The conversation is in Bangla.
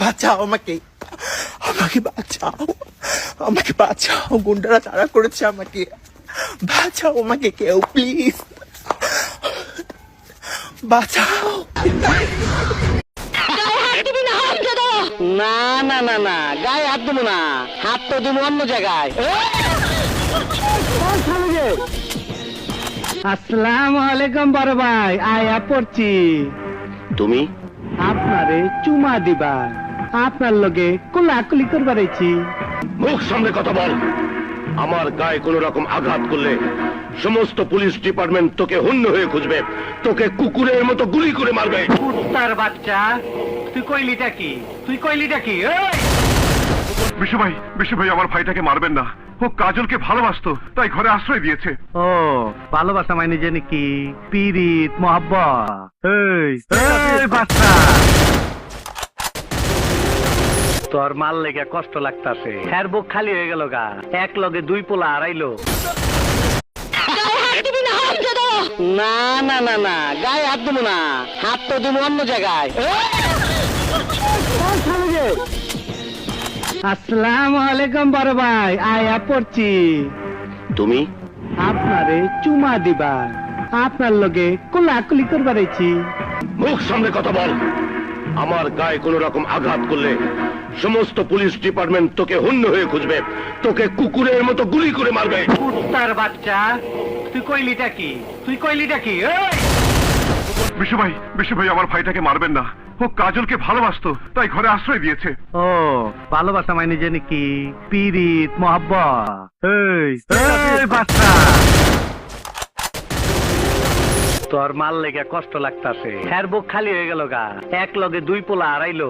বাঁচাও আমাকে, আমাকে বাঁচাও, আমাকে বাঁচাও, গুন্ডারা তাড়া করেছে আমাকে, বাঁচাও আমাকে কেউ প্লিজ, বাঁচাও। না না না না, গায়ে হাত দেবো না, হাত তো দেবো অন্য জায়গায়। আসসালামু আলাইকুম বড় ভাই, আয়া পড়ছি। তুমি আপনারে চুমা দিবা, আপনার লগে কোলাকুলি করবার আইছি। মুখ সামনে কথা বল। আমার গায়ে কোন রকম আঘাত করলে সমস্ত পুলিশ ডিপার্টমেন্ট তোকে হন্য হয়ে খুঁজবে, তোকে কুকুরের মতো গুলি করে মারবে। কুত্তার বাচ্চা, তুই কইলিটা কি, তুই কইলিটা কি? বিশু ভাই আমার ভাইটাকে মারবেন না, ও কাজলকে ভালোবাসতো তাই ঘরে আশ্রয় দিয়েছে। ও ভালোবাসা মানে জানি কি পিরিত মহব্বত। এই বাচ্চা, তোর মাল লেগে কষ্ট লাগতাছে, হ্যার বুক খালি হয়ে গেল গা, এক লগে দুই পোলা হারাইলো। না না না না, গায়ে হাত দেবো না, হাত তো দেবো অন্য জায়গায়। আসসালামু আলাইকুম বড় ভাই, আয়া পড়ছি। তুমি আপনারে চুমা দিবা, আপনার লগে কোলাকুলি করবার আইছি। মুখ সামনে কথা বল। আমার গায়ে কোন রকম আঘাত করলে সমস্ত পুলিশ ডিপার্টমেন্ট তোকে হন্য হয়ে খুঁজবে, তোকে কুকুরের মতো গুলি করে মারবে। কুত্তার বাচ্চা, তুই কইলিটা কি, তুই কইলিটা কি? বিশু ভাই আমার ভাইটাকে মারবেন না, ও কাজলকে ভালোবাসতো তাই ঘরে আশ্রয় দিয়েছে। ও ভালোবাসা মানে জানি কি পিরিত মহব্বত। এই বাচ্চা, তোর মাল লেগে কষ্ট লাগতাছে, হ্যার বুক খালি হয়ে গেল গা, এক লগে দুই পোলা হারাইলো।